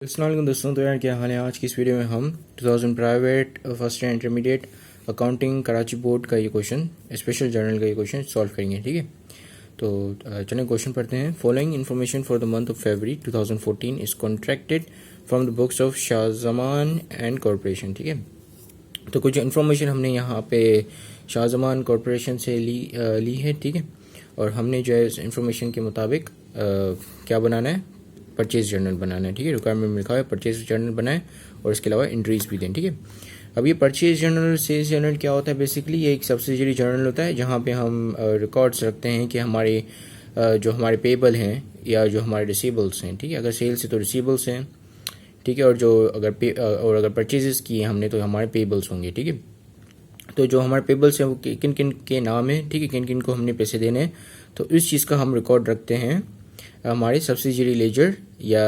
अस्सलाम दोस्तों, तो यार क्या हाल है। आज की इस वीडियो में हम 2000 private first year intermediate accounting Karachi board का ये क्वेश्चन, स्पेशल जर्नल का ये क्वेश्चन सॉल्व करेंगे। ठीक है, तो चलें क्वेश्चन पढ़ते हैं। Following information for the month of February 2014 is contracted from the books of Shahzaman and corporation. ठीक है, तो कुछ इन्फॉर्मेशन हमने यहाँ पे शाहजमान कॉरपोरेशन से ली है। ठीक है, और हमने जो है इस इन्फॉर्मेशन के मुताबिक क्या बनाना है, परचेज जर्नल बनाना है। ठीक है, रिक्वायरमेंट में लिखा है परचेज जर्नल बनाए और इसके अलावा एंट्रीज भी दें। ठीक है, अब ये परचेज जर्नल और सेल्स जर्नल क्या होता है, बेसिकली ये एक सब्सिडियरी जर्नल होता है जहाँ पे हम रिकॉर्ड्स रखते हैं कि हमारे जो हमारे पेबल हैं या जो हमारे रिसीबल्स हैं। ठीक है, अगर सेल्स है तो रिसीबल्स हैं। ठीक है, और जो अगर परचेजेस किए हमने तो हमारे पेबल्स होंगे। ठीक है, तो जो हमारे पेबल्स हैं वो किन किन के नाम है, ठीक है, किन किन को हमने पैसे देने हैं, तो इस चीज़ का हम रिकॉर्ड रखते हैं हमारे सब्सिडियरी लेजर या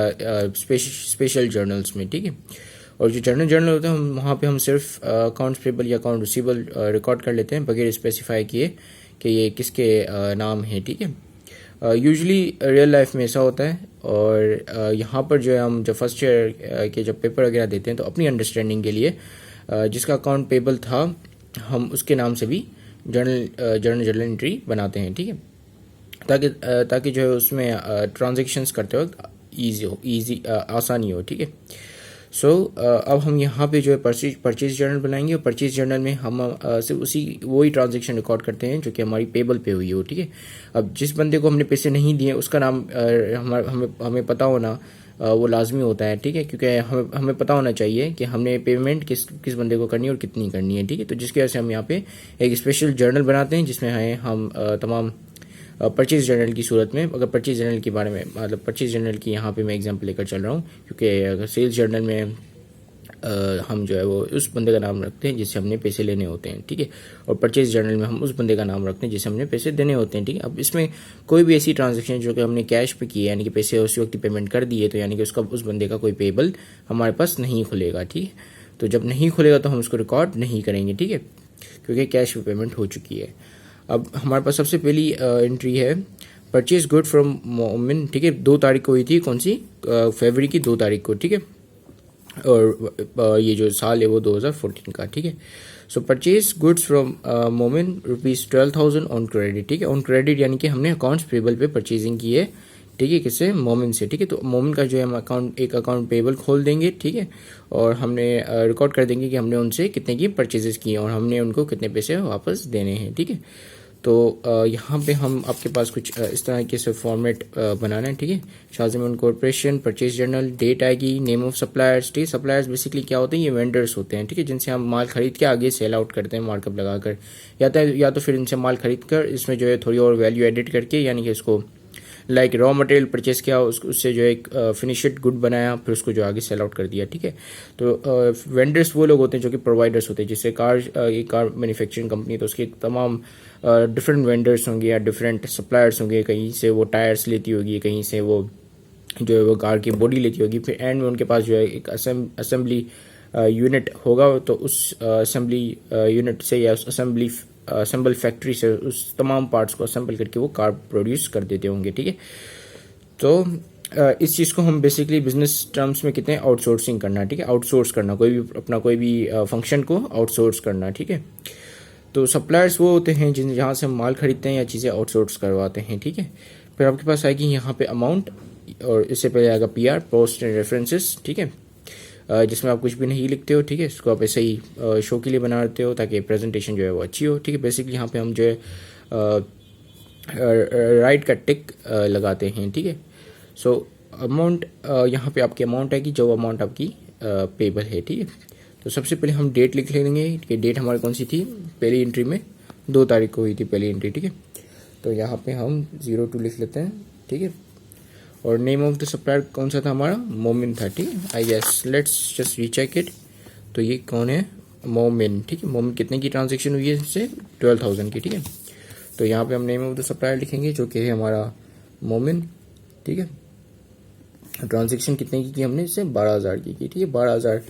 स्पेशल जर्नल्स में। ठीक है, और जो जर्नल होता है वहाँ पे हम सिर्फ अकाउंट्स पेबल या अकाउंट रिसीबल रिकॉर्ड कर लेते हैं बगैर स्पेसिफाई किए कि ये किसके नाम है। ठीक है, यूजुअली रियल लाइफ में ऐसा होता है। और यहाँ पर जो है हम जब फर्स्ट ईयर के जब पेपर वगैरह देते हैं तो अपनी अंडरस्टैंडिंग के लिए जिसका अकाउंट पेबल था हम उसके नाम से भी जर्नल एंट्री बनाते हैं। ठीक है, ताकि जो है उसमें ट्रांजैक्शंस करते वक्त ईजी आसानी हो। ठीक है, सो अब हम यहाँ पे जो है परचेज जर्नल बनाएंगे और परचेज जर्नल में हम सिर्फ वही ट्रांजैक्शन रिकॉर्ड करते हैं जो कि हमारी पेबल पे हुई हो। ठीक है, अब जिस बंदे को हमने पैसे नहीं दिए उसका नाम हमें पता होना वो लाजमी होता है। ठीक है, क्योंकि हमें पता होना चाहिए कि हमने पेमेंट किस बंदे को करनी है और कितनी करनी है। ठीक है, तो जिसकी वजह से हम यहाँ पे एक स्पेशल जर्नल बनाते हैं जिसमें हम तमाम परचेज जर्नल की सूरत में, अगर परचेज जर्नल के बारे में मतलब परचेज जर्नल की यहाँ पे मैं एग्जांपल लेकर चल रहा हूँ, क्योंकि अगर सेल्स जर्नल में हम जो है वो उस बंदे का नाम रखते हैं जिससे हमने पैसे लेने होते हैं। ठीक है, और परचेज जर्नल में हम उस बंदे का नाम रखते हैं जिससे हमने पैसे देने होते हैं। ठीक है, अब इसमें कोई भी ऐसी ट्रांजेक्शन जो कि हमने कैश पे की है, यानी कि पैसे उसी वक्त पेमेंट कर दिए, तो यानी कि उस बंदे का कोई पेबल हमारे पास नहीं खुलेगा। ठीक है, तो जब नहीं खुलेगा तो हम उसको रिकॉर्ड नहीं करेंगे। ठीक है, क्योंकि कैश पे पेमेंट हो चुकी है। अब हमारे पास सबसे पहली एंट्री है परचेज गुड फ्रॉम मोमिन। ठीक है, 2 तारीख को हुई थी, कौन सी, फरवरी की 2 तारीख को। ठीक है, और ये जो साल है वो 2014 का। ठीक है, सो परचेज गुड्स फ्रॉम मोमिन ₹12,000 ऑन क्रेडिट। ठीक है, ऑन क्रेडिट यानी कि हमने अकाउंट्स पेबल पे परचेजिंग की है। ठीक है, किससे, मोमिन से। ठीक है, तो मोमिन का जो है हम एक अकाउंट पेबल खोल देंगे। ठीक है, और हमने रिकॉर्ड कर देंगे कि हमने उनसे कितने की परचेजेस की हैं और हमने उनको कितने पैसे वापस देने हैं। ठीक है, तो यहाँ पे हम आपके पास कुछ इस तरह के से फॉर्मेट बनाना है। ठीक है, Shahzaman corporation purchase journal, date आएगी, नेम ऑफ सप्लायर्स। ठीक है, सप्लायर्स बेसिकली क्या होते हैं, ये वेंडर्स होते हैं। ठीक है, जिनसे हम माल खरीद के आगे सेल आउट करते हैं मार्कअप लगाकर, या तो फिर इनसे माल खरीद कर इसमें जो है थोड़ी और वैल्यू एडिट करके, यानी कि इसको लाइक रॉ मटेरियल परचेस किया, उससे जो एक फिनिश्ड गुड बनाया, फिर उसको जो आगे सेल आउट कर दिया। ठीक है, तो वेंडर्स वो लोग होते हैं जो कि प्रोवाइडर्स होते हैं। जैसे कार मैन्युफैक्चरिंग कंपनी, तो उसके तमाम डिफरेंट वेंडर्स होंगे या डिफरेंट सप्लायर्स होंगे। कहीं से वो टायर्स लेती होगी, कहीं से वो जो है वो कार की बॉडी लेती होगी, फिर एंड में उनके पास जो है एक असेंबली यूनिट होगा, तो उस असेंबली यूनिट से या उस असेंबल फैक्ट्री से उस तमाम पार्ट्स को असेंबल करके वो कार प्रोड्यूस कर देते होंगे। ठीक है, तो इस चीज़ को हम बेसिकली बिजनेस टर्म्स में कहते हैं आउटसोर्सिंग करना। ठीक है, आउटसोर्स करना, कोई भी फंक्शन को आउटसोर्स करना। ठीक है, तो सप्लायर्स वो होते हैं जहाँ से हम माल खरीदते हैं या चीज़ें आउटसोर्स करवाते हैं। ठीक है, फिर आपके पास आएगी यहाँ पे अमाउंट, और इससे पहले आएगा PR, पोस्ट एंड रेफरेंसेस। ठीक है, जिसमें आप कुछ भी नहीं लिखते हो। ठीक है, इसको आप ऐसे ही शो के लिए बनाते हो ताकि प्रेजेंटेशन जो है वो अच्छी हो। ठीक है, बेसिकली यहाँ पे हम जो है राइट का टिक लगाते हैं। ठीक है, सो अमाउंट, यहाँ पे आपकी अमाउंट आएगी जो अमाउंट आपकी पेबल है। ठीक है, तो सबसे पहले हम डेट लिख लेंगे कि डेट हमारी कौन सी थी, पहली एंट्री में 2 तारीख को हुई थी पहली एंट्री। ठीक है, तो यहाँ पे हम 02 लिख लेते हैं। ठीक है, और नेम ऑफ द सप्लायर कौन सा था हमारा, मोमिन था। ठीक है, I guess, let's just recheck it. तो ये कौन है, मोमिन। ठीक है, मोमिन कितने की ट्रांजेक्शन हुई है इससे, 12,000 की। ठीक है, तो यहाँ पे हम नेम ऑफ द सप्लायर लिखेंगे जो कि है हमारा मोमिन। ठीक है, ट्रांजेक्शन कितने की हमने इससे, 12,000 की। ठीक है, 12,000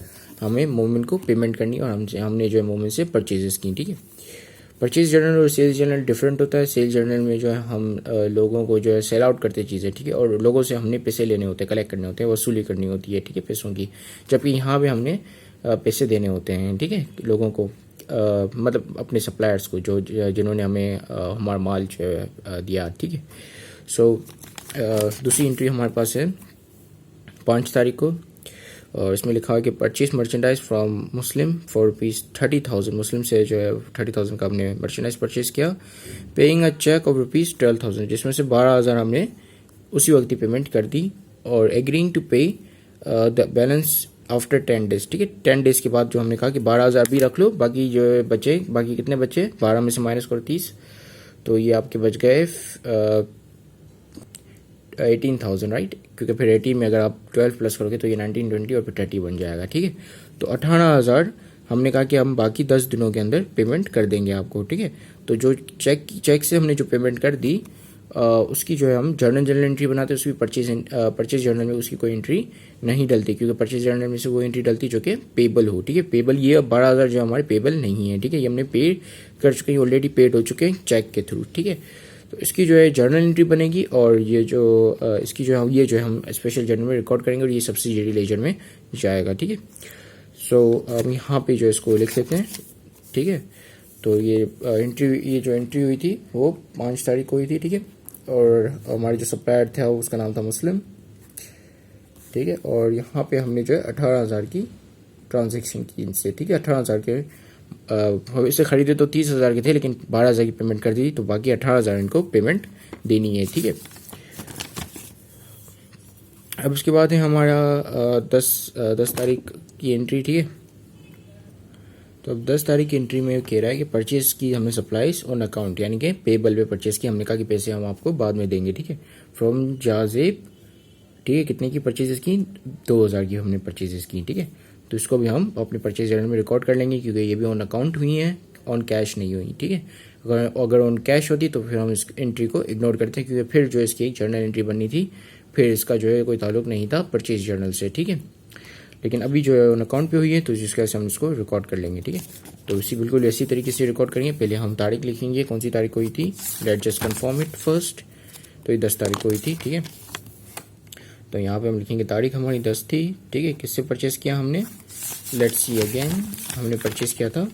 हमें मोमिन को पेमेंट करनी और हमने जो है मोमिन से परचेजेस की। ठीक है, परचेज जर्नल और सेल्स जर्नल डिफरेंट होता है। सेल्स जर्नल में जो है हम लोगों को जो है सेल आउट करते चीज़ें, ठीक है, और लोगों से हमने पैसे लेने होते हैं, कलेक्ट करने होते हैं, वसूली करनी होती है, ठीक है, पैसों की। जबकि यहाँ पे हमने पैसे देने होते हैं, ठीक है, लोगों को, मतलब अपने सप्लायर्स को, जो जिन्होंने हमें हमारा माल जो है दिया, ठीक है। सो दूसरी एंट्री हमारे पास है 5 तारीख को, और इसमें लिखा है कि purchase merchandise from Muslim for ₹30,000। मुस्लिम से जो है 30,000 का हमने मर्चेंडाइज परचेज किया। पेइंग अ चेक ऑफ ₹12,000, जिसमें से 12,000 हमने उसी वक्त ही पेमेंट कर दी। और एग्रीइंग टू पे द बैलेंस आफ्टर 10 डेज, ठीक है, 10 डेज के बाद जो हमने कहा कि 12,000 भी रख लो, बाकी जो बचे, बाकी कितने बचे, 12 में से माइनस करो 30, तो ये आपके बच गए 18,000, राइट, क्योंकि फिर 18 में अगर आप 12 प्लस करोगे तो ये 19, 20 और फिर 30 बन जाएगा, ठीक है। तो 18,000 हमने कहा कि हम बाकी 10 दिनों के अंदर पेमेंट कर देंगे आपको, ठीक है। तो जो चेक से हमने जो पेमेंट कर दी, उसकी जो है हम जर्नल एंट्री बनाते हैं, उसकी परचेज जर्नल में उसकी कोई एंट्री नहीं डलती, क्योंकि परचेज जर्नल में से वो एंट्री डलती जो कि पेबल हो, ठीक है। पेबल ये 12,000 जो हमारे पेबल नहीं है, ठीक है, ये हमने पे कर चुके हैं, ऑलरेडी पेड हो चुके हैं चेक के थ्रू, ठीक है। तो इसकी जो है जर्नल एंट्री बनेगी, और ये जो इसकी जो है ये जो है हम स्पेशल जर्नल में रिकॉर्ड करेंगे, और ये सब्सिडियरी लेजर में जाएगा, ठीक है। सो हम यहाँ पे जो इसको लिख लेते हैं, ठीक है। तो ये जो एंट्री हुई थी वो 5 तारीख को हुई थी, ठीक है। और हमारे जो सप्लायर था उसका नाम था मुस्लिम, ठीक है। और यहाँ पे हमने जो है 18,000 की ट्रांजैक्शन की इनसे, ठीक है। 18,000 के इसे खरीदे तो 30,000 के थे, लेकिन 12,000 की पेमेंट कर दी, तो बाकी 18,000 इनको पेमेंट देनी है, ठीक है। अब उसके बाद है हमारा 10 तारीख की एंट्री, ठीक है। तो अब 10 तारीख की एंट्री में कह रहा है कि परचेज की हमने सप्लाईज ऑन अकाउंट, यानी कि पेबल पे परचेज की, हमने कहा कि पैसे हम आपको बाद में देंगे, ठीक है, फ्रॉम जाजेब, ठीक है। कितने की परचेजेस की, 2,000 की हमने परचेजेस की, ठीक है। तो इसको भी हम अपने परचेज जर्नल में रिकॉर्ड कर लेंगे, क्योंकि ये भी ऑन अकाउंट हुई है, ऑन कैश नहीं हुई, ठीक है। अगर ऑन कैश होती तो फिर हम इस एंट्री को इग्नोर करते हैं, क्योंकि फिर जो इसकी एक जर्नल एंट्री बननी थी, फिर इसका जो है कोई ताल्लुक नहीं था परचेज जर्नल से, ठीक है। लेकिन अभी जो है ऑन अकाउंट पे हुई है, तो जिसके वजह से हम इसको रिकॉर्ड कर लेंगे, ठीक है। तो इसी बिल्कुल इसी तरीके से रिकॉर्ड करेंगे। पहले हम तारीख लिखेंगे, कौन सी तारीख को हुई थी, let's just confirm it first. तो ये 10 तारीख को हुई थी, ठीक है। तो यहाँ पे हम लिखेंगे तारीख हमारी 10 थी, ठीक है। किससे परचेस किया हमने, लेट्स सी अगेन, हमने परचेस किया था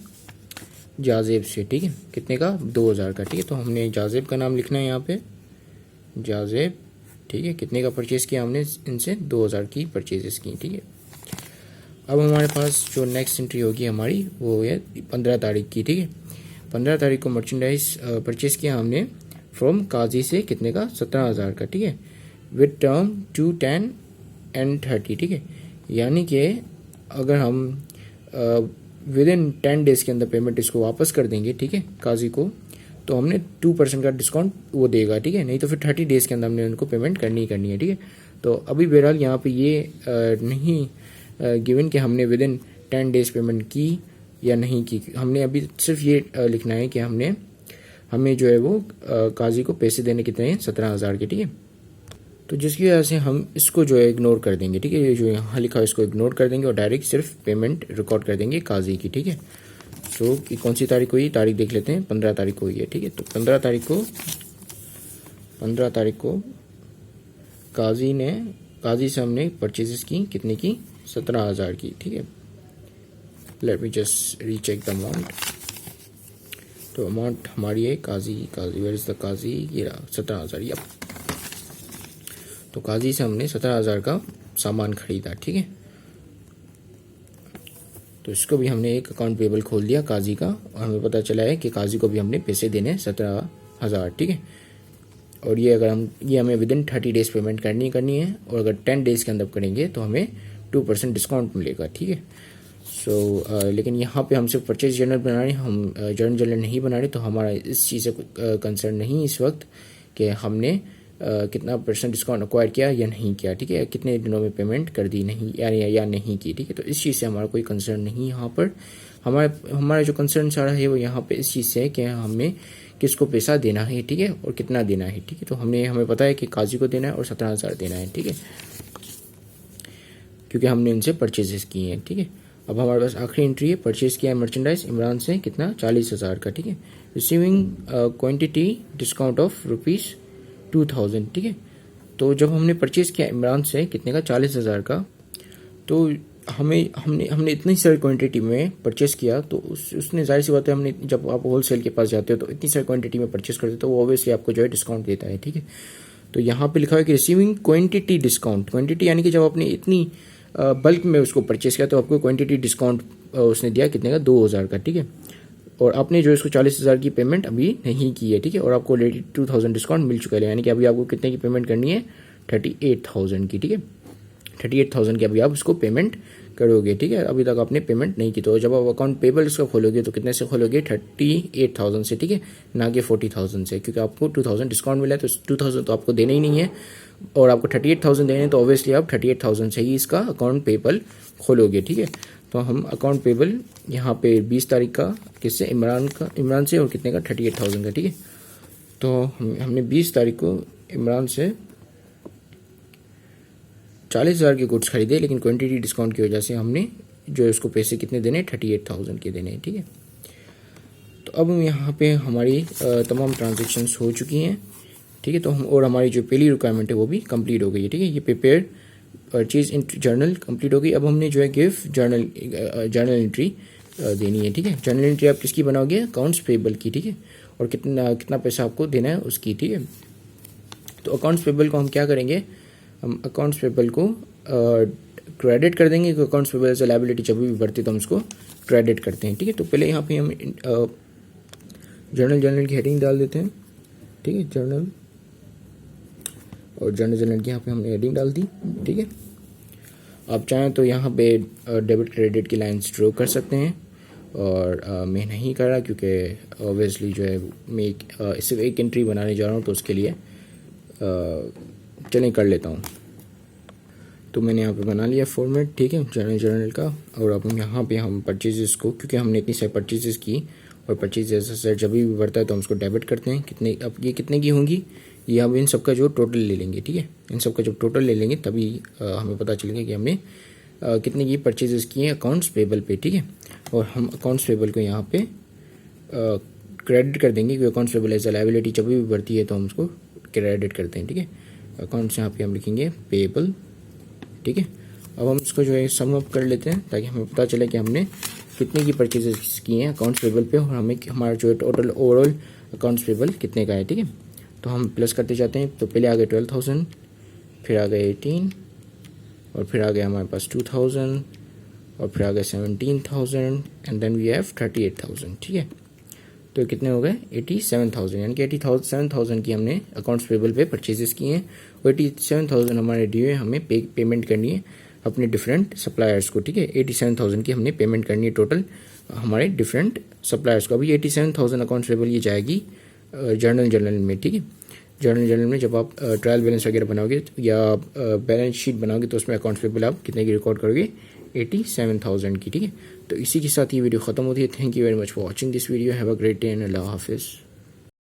जाजेब से, ठीक है। कितने का, 2,000 का, ठीक है। तो हमने जाजेब का नाम लिखना है यहाँ पे, जाजेब, ठीक है। कितने का परचेस किया हमने इनसे, 2,000 की परचेजेस की, ठीक है। अब हमारे पास जो नेक्स्ट एंट्री होगी हमारी वो है 15 तारीख की, ठीक है। 15 तारीख को मर्चेंडाइज परचेस किया हमने फ्रॉम काजी से, कितने का, 17,000 का, ठीक है, विद टर्म 2, 10 एंड 30, ठीक है। यानी कि अगर हम विद इन 10 डेज के अंदर पेमेंट इसको वापस कर देंगे, ठीक है, काजी को, तो हमने 2% का डिस्काउंट वो देगा, ठीक है। नहीं तो फिर 30 डेज के अंदर हमने उनको पेमेंट करनी है, ठीक है। तो अभी बहरहाल यहाँ पे ये नहीं गिवन कि हमने विद इन 10 डेज पेमेंट की या नहीं की, हमने अभी सिर्फ ये लिखना है कि हमें जो है वो काजी को पैसे देने कितने हैं, 17,000 के, ठीक है। तो जिसकी वजह से हम इसको जो है इग्नोर कर देंगे, ठीक है। ये जो यहाँ लिखा है इसको इग्नोर कर देंगे और डायरेक्ट सिर्फ पेमेंट रिकॉर्ड कर देंगे काजी की, ठीक है। सो कि कौन सी तारीख हुई, तारीख देख लेते हैं, 15 तारीख को हुई है, ठीक है। तो 15 तारीख को काजी से हमने परचेजेस की, कितने की, 17,000 की, ठीक है। Let me just recheck the amount. तो अमाउंट हमारी है काजी, वेयर इज द काजी, ये 17,000, यप। तो काजी से हमने 17,000 का सामान खरीदा, ठीक है। तो इसको भी हमने एक अकाउंट पेबल खोल दिया काजी का, और हमें पता चला है कि काजी को भी हमने पैसे देने 17,000, ठीक है। और ये हमें विद इन 30 डेज पेमेंट करनी है, और अगर 10 डेज के अंदर करेंगे तो हमें 2% डिस्काउंट मिलेगा, ठीक है। सो लेकिन यहाँ पे हम सिर्फ परचेज जर्नल बना रहे हैं, हम जर्नल नहीं बना रहे, तो हमारा इस चीज़ से कंसर्न नहीं इस वक्त कि हमने कितना % डिस्काउंट एक्वायर किया या नहीं किया, ठीक है, कितने दिनों में पेमेंट कर दी नहीं या नहीं की, ठीक है। तो इस चीज़ से हमारा कोई कंसर्न नहीं यहाँ पर। हमारा जो कंसर्न सारा है वो यहाँ पे इस चीज़ से है कि हमें किसको पैसा देना है, ठीक है, और कितना देना है, ठीक है। तो हमें पता है कि काजी को देना है और 17,000 देना है, ठीक है, क्योंकि हमने इनसे परचेजेस किए हैं, ठीक है। अब हमारे पास आखिरी एंट्री है, परचेज किया है मर्चेंडाइज इमरान से कितना 40,000 का, ठीक है। रिसीविंग क्वांटिटी डिस्काउंट ऑफ ₹2000, ठीक है। तो जब हमने परचेज किया इमरान से कितने का 40,000 का, तो हमने इतनी सारी क्वांटिटी में परचेस किया, तो उसने जाहिर सी बात है, हमने जब आप होलसेल के पास जाते हो तो इतनी सारी क्वांटिटी में परचेस करते हो तो वो ऑब्वियसली आपको जो है डिस्काउंट देता है, ठीक है। तो यहाँ पे लिखा हुआ है कि रिसीविंग क्वांटिटी डिस्काउंट, क्वांटिटी यानी कि जब आपने इतनी बल्क में उसको परचेस किया तो आपको क्वांटिटी डिस्काउंट उसने दिया कितने का 2000 का, ठीक है। और आपने जो इसको 40,000 की पेमेंट अभी नहीं की है, ठीक है, और आपको ऑलरेडी 2000 डिस्काउंट मिल चुका है, यानी कि अभी आपको कितने की पेमेंट करनी है 38,000 की, ठीक है। 38,000 की अभी आप उसको पेमेंट करोगे, ठीक है। अभी तक आपने पेमेंट नहीं की, तो जब आप अकाउंट पेबल इसका खोलोगे तो कितने से खोलोगे 38,000 से, ठीक है, ना कि 40,000 से, क्योंकि आपको 2000 डिस्काउंट मिला है तो 2000 तो आपको देना ही नहीं है और आपको 38,000 देने हैं, तो ऑब्वियसली आप 38,000 से ही इसका अकाउंट पेबल खोलोगे, ठीक है। तो हम अकाउंट पेबल यहाँ पे 20 तारीख का किससे इमरान से और कितने का 38,000 का, ठीक है। तो हमने 20 तारीख को इमरान से 40,000 के गुड्स खरीदे, लेकिन क्वांटिटी डिस्काउंट की वजह से हमने जो है उसको पैसे कितने देने 38,000 के देने हैं, ठीक है। तो अब यहाँ पे हमारी तमाम ट्रांजेक्शन्स हो चुकी हैं, ठीक है। तो हम और हमारी जो पहली रिक्वायरमेंट है वो भी कंप्लीट हो गई है, ठीक है। ये प्रिपेयर परचेज जर्नल कंप्लीट हो गई। अब हमने जो है गिव जर्नल एंट्री देनी है, ठीक है। जर्नल एंट्री आप किसकी बनाओगे अकाउंट्स पेबल की, ठीक है, और कितना पैसा आपको देना है उसकी, ठीक है। तो अकाउंट्स पेबल को हम क्या करेंगे, हम अकाउंट्स पेबल को क्रेडिट कर देंगे, क्योंकि अकाउंट्स पेबल से लायबिलिटी जब भी बढ़ती है तो हम उसको क्रेडिट करते हैं, ठीक है। तो पहले यहाँ पे हम जर्नल की हेडिंग डाल देते हैं, ठीक है, जर्नल, और जर्नल की यहाँ पे हमने हेडिंग डाल दी, ठीक है। आप चाहें तो यहाँ पे डेबिट क्रेडिट की लाइन्स ड्रॉ कर सकते हैं, और मैं नहीं कर रहा क्योंकि ऑब्वियसली जो है मैं सिर्फ एक एंट्री बनाने जा रहा हूँ, तो उसके लिए चलें कर लेता हूँ। तो मैंने यहाँ पे बना लिया फॉर्मेट, ठीक है, जर्नल का। और अब यहाँ पे हम परचेजेस को, क्योंकि हमने इतनी सारी परचेजेस की और परचेजेस जब भी बढ़ता है तो हम उसको डेबिट करते हैं, कितने, अब ये कितने की होंगी, ये हम इन सब का जो टोटल ले लेंगे, ठीक है। इन सब का जब टोटल ले लेंगे तभी हमें पता चलेगा कि हमने कितने की परचेजेस किए हैं अकाउंट्स पेबल पे, ठीक है। और हम अकाउंट्स पेबल को यहाँ पे क्रेडिट कर देंगे, क्योंकि accounts payable as a liability जब भी बढ़ती है तो हम उसको क्रेडिट करते हैं, ठीक है। अकाउंट्स यहाँ पे हम लिखेंगे पेबल, ठीक है। अब हम इसको जो है सम अप कर लेते हैं ताकि हमें पता चले कि हमने कितने की परचेजेस किए हैं अकाउंट्स पेबल पे, और हमें हमारा जो है टोटल ओवरऑल अकाउंट्स पेबल कितने का है, ठीक है। तो हम प्लस करते जाते हैं। तो पहले आ गए 12,000, फिर आ गए 18, और फिर आ गया हमारे पास 2,000, और फिर आ गए 17,000, एंड देन वी हैव 38,000, ठीक है। तो कितने हो गए 87,000, यानी कि 87,000 की हमने अकाउंट्स पेबल पे परचेजेस किए हैं, और 87,000 हमारे ड्यू है, हमें पेमेंट करनी है अपने डिफरेंट सप्लायर्स को, ठीक है। 87,000 की हमने पेमेंट करनी है टोटल हमारे डिफरेंट सप्लायर्स को। अभी 87,000 अकाउंट्स पेबल ये जाएगी जर्नल में, ठीक है। जर्नल में जब आप ट्रायल बैलेंस वगैरह बनाओगे या बैलेंस शीट बनाओगे तो उसमें अकाउंट्स पेबल आप कितने की रिकॉर्ड करोगे 87,000 की, ठीक है। तो इसी के साथ ये वीडियो खत्म होती है। Thank you very much for watching this video. Have a great day and अल्लाह हाफिज़।